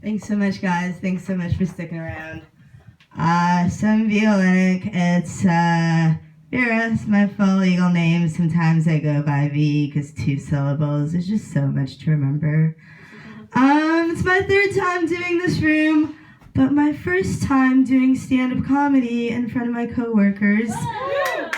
Thanks so much, guys. Thanks so much for sticking around. So I'm Vera Oleynik. It's Vera. It's my full legal name. Sometimes I go by V because 2 syllables is just so much to remember. It's my 3rd time doing this room, but my first time doing stand-up comedy in front of my coworkers.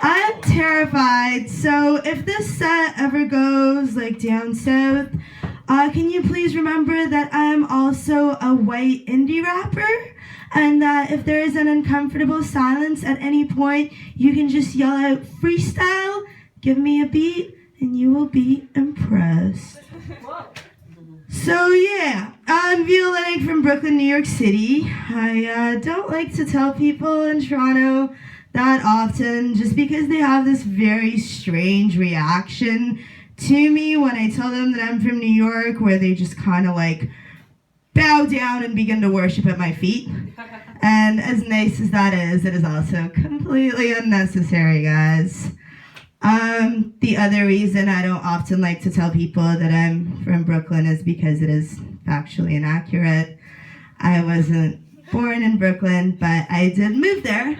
I'm terrified, so if this set ever goes like down south, can you please remember that I'm also a white indie rapper? And that if there is an uncomfortable silence at any point, you can just yell out freestyle, give me a beat, and you will be impressed. So yeah, I'm Vera Oleynik from Brooklyn, New York City. I don't like to tell people in Toronto that often just because they have this very strange reaction to me when I tell them that I'm from New York, where they just kind of like bow down and begin to worship at my feet. And as nice as that is, it is also completely unnecessary, guys. The other reason I don't often like to tell people that I'm from Brooklyn is because it is factually inaccurate. I wasn't born in Brooklyn, but I did move there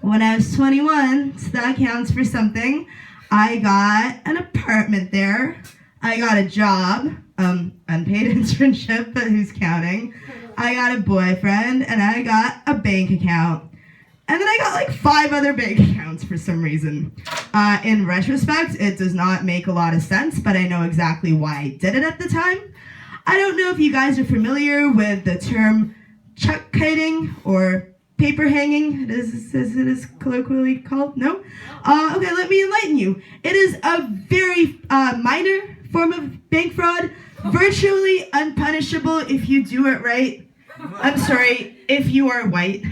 when I was 21, so that counts for something. I got an apartment there. I got a job, unpaid internship, but who's counting? I got a boyfriend, and I got a bank account. And then I got like 5 other bank accounts for some reason. In retrospect, it does not make a lot of sense, but I know exactly why I did it at the time. I don't know if you guys are familiar with the term chuck kiting or paper hanging, it is colloquially called. No? Okay, let me enlighten you. It is a very minor form of bank fraud, virtually unpunishable if you do it right. I'm sorry, if you are white.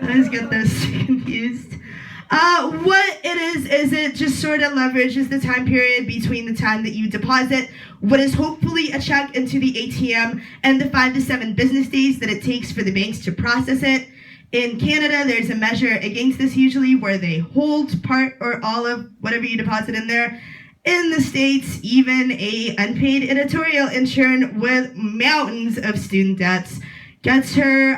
I always get those confused. What it is it just sort of leverages the time period between the time that you deposit what is hopefully a check into the ATM and the 5 to 7 business days that it takes for the banks to process it. In Canada, there's a measure against this usually where they hold part or all of whatever you deposit in there. In the States, even a unpaid editorial intern with mountains of student debts gets her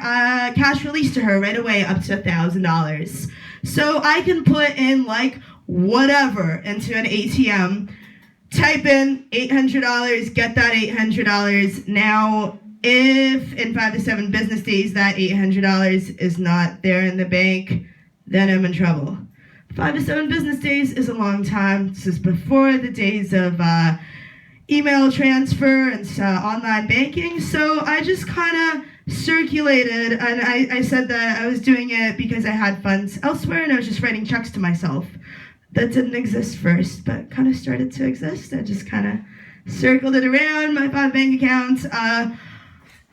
cash released to her right away up to $1,000. So I can put in like whatever into an ATM, type in $800, get that $800. Now, if in 5 to 7 business days that $800 is not there in the bank, then I'm in trouble. 5 to 7 business days is a long time. This is before the days of email transfer and online banking. So I just kind of circulated, and I said that I was doing it because I had funds elsewhere and I was just writing checks to myself. That didn't exist first, but kind of started to exist. I just kind of circled it around my 5 bank accounts.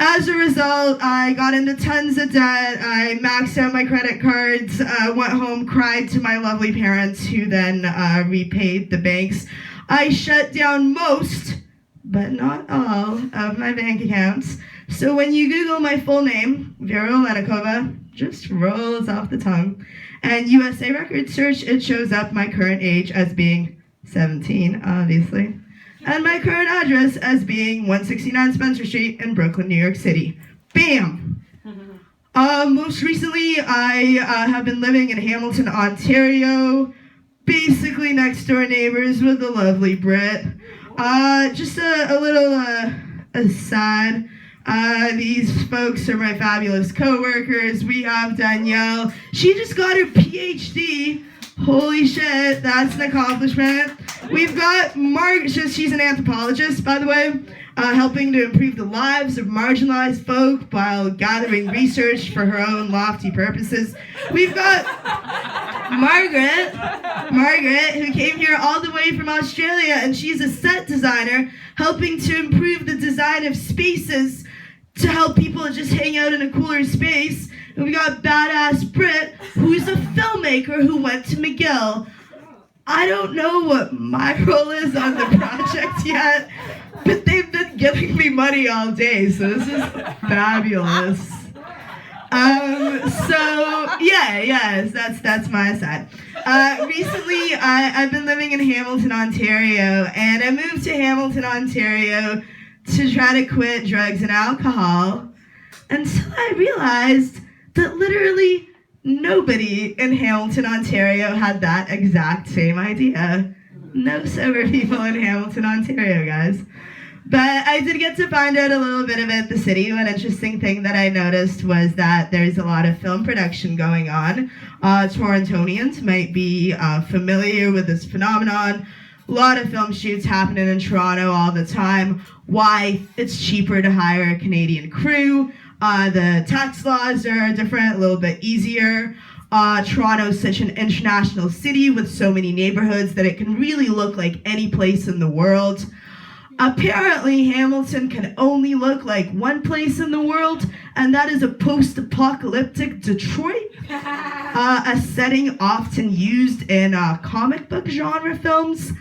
As a result, I got into tons of debt. I maxed out my credit cards, went home, cried to my lovely parents, who then repaid the banks. I shut down most, but not all, of my bank accounts. So when you Google my full name, Vera Oleynikova, just rolls off the tongue, and USA Records search, it shows up my current age as being 17, obviously, and my current address as being 169 Spencer Street in Brooklyn, New York City. Bam! Most recently, I have been living in Hamilton, Ontario, basically next door neighbors with the lovely Brit. Just a little aside. These folks are my fabulous co-workers. We have Danielle. She just got her PhD. Holy shit, that's an accomplishment. We've got Margaret, she's an anthropologist, by the way, helping to improve the lives of marginalized folk while gathering research for her own lofty purposes. We've got Margaret, who came here all the way from Australia, and she's a set designer, helping to improve the design of spaces to help people just hang out in a cooler space. And we got badass Brit, who's a filmmaker who went to McGill. I don't know what my role is on the project yet, but they've been giving me money all day, so this is fabulous. That's my side. Recently, I've been living in Hamilton, Ontario, and I moved to Hamilton, Ontario to try to quit drugs and alcohol. until I realized that literally nobody in Hamilton, Ontario had that exact same idea. No sober people in Hamilton, Ontario, guys. But I did get to find out a little bit about the city. One interesting thing that I noticed was that there's a lot of film production going on. Torontonians might be familiar with this phenomenon. A lot of film shoots happening in Toronto all the time. Why? It's cheaper to hire a Canadian crew. The tax laws are different, a little bit easier. Toronto is such an international city with so many neighborhoods that it can really look like any place in the world. Apparently, Hamilton can only look like one place in the world, and that is a post-apocalyptic Detroit, a setting often used in comic book genre films.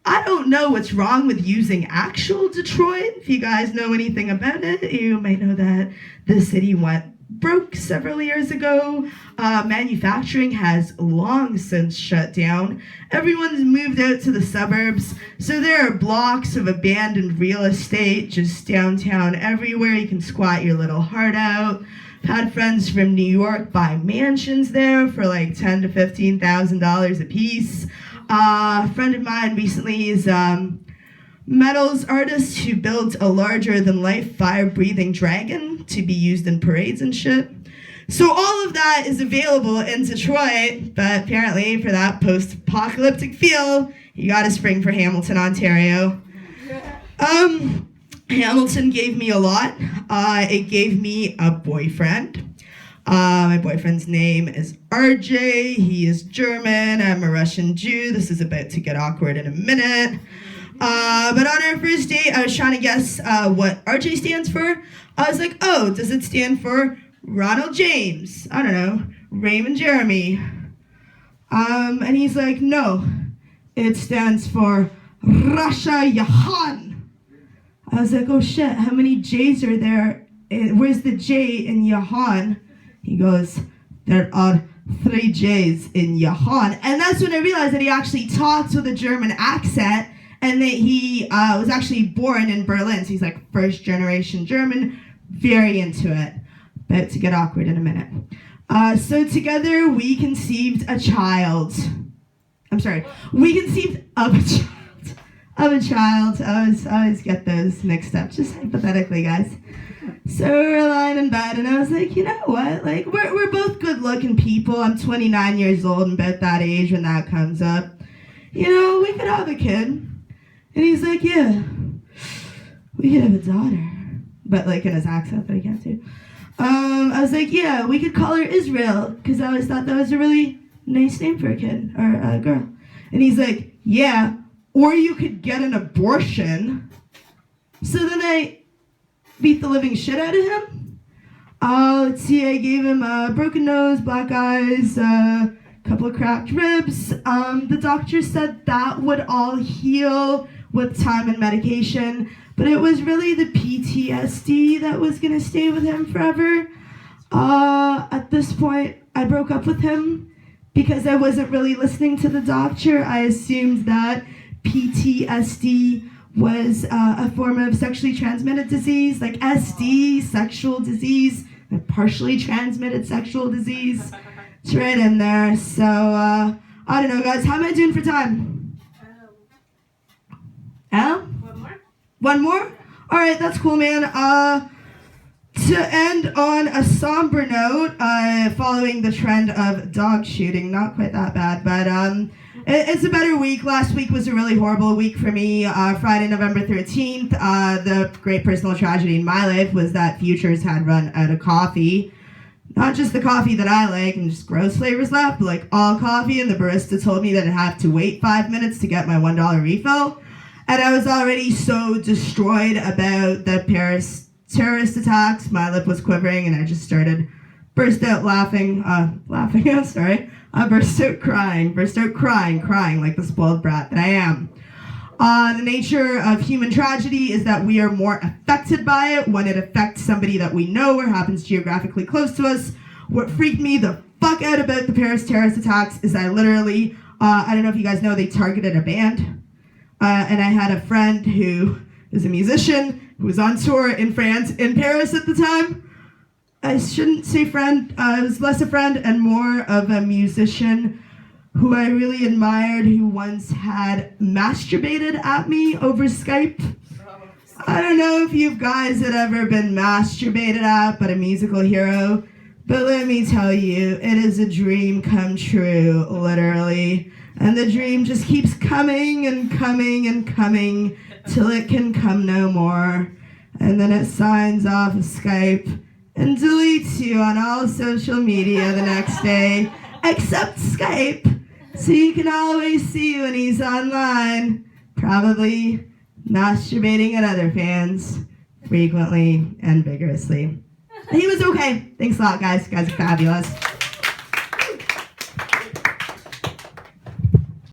I don't know what's wrong with using actual Detroit. If you guys know anything about it, you might know that the city went broke several years ago. Manufacturing has long since shut down. Everyone's moved out to the suburbs, so there are blocks of abandoned real estate just downtown everywhere. You can squat your little heart out. I've had friends from New York buy mansions there for like $10,000 to $15,000 a piece. A friend of mine recently is metals artist who built a larger-than-life fire-breathing dragon to be used in parades and shit. So all of that is available in Detroit, but apparently for that post-apocalyptic feel, you gotta spring for Hamilton, Ontario. Hamilton gave me a lot. It gave me a boyfriend. My boyfriend's name is RJ. He is German. I'm a Russian Jew. This is about to get awkward in a minute. But on our first date, I was trying to guess what RJ stands for. I was like, oh, does it stand for Ronald James? I don't know, Raymond Jeremy. And he's like, no, it stands for Russia Johan. I was like, oh shit, how many J's are there? Where's the J in Johan? He goes, there are 3 J's in Johan. And that's when I realized that he actually talks with a German accent and that he was actually born in Berlin. So he's like first generation German, very into it. About to get awkward in a minute. So together we conceived a child. I'm sorry, we conceived of a child. I always get those mixed up, just hypothetically, guys. So we're lying in bed, and I was like, you know what? Like, we're both good-looking people. I'm 29 years old, and about that age when that comes up. You know, we could have a kid. And he's like, yeah, we could have a daughter. But, like, in his accent that I can't do. I was like, yeah, we could call her Israel, because I always thought that was a really nice name for a kid, or a girl. And he's like, yeah, or you could get an abortion. So then I beat the living shit out of him. Let's see, I gave him a broken nose, black eyes, a couple of cracked ribs. The doctor said that would all heal with time and medication, but it was really the PTSD that was gonna stay with him forever. At this point, I broke up with him because I wasn't really listening to the doctor. I assumed that PTSD was a form of sexually transmitted disease, like SD, sexual disease, and partially transmitted sexual disease. It's right in there. So, I don't know, guys. How am I doing for time? One more? One more? All right, that's cool, man. To end on a somber note, following the trend of dog shooting, not quite that bad, but it's a better week. Last week was a really horrible week for me. Friday, November 13th, the great personal tragedy in my life was that Futures had run out of coffee. Not just the coffee that I like and just gross flavors left, but like all coffee, and the barista told me that I'd have to wait 5 minutes to get my $1 refill. And I was already so destroyed about the Paris terrorist attacks. My lip was quivering and I just burst out crying like the spoiled brat that I am. The nature of human tragedy is that we are more affected by it when it affects somebody that we know or happens geographically close to us. What freaked me the fuck out about the Paris terrorist attacks is I literally, I don't know if you guys know, they targeted a band. And I had a friend who is a musician who was on tour in France, in Paris at the time. I shouldn't say friend, I was less a friend and more of a musician who I really admired, who once had masturbated at me over Skype. I don't know if you guys had ever been masturbated at by a musical hero, but let me tell you, it is a dream come true, literally. And the dream just keeps coming and coming and coming till it can come no more. And then it signs off of Skype and deletes you on all social media the next day, except Skype, so you can always see when he's online, probably masturbating at other fans, frequently and vigorously. He was okay. Thanks a lot, guys. You guys are fabulous.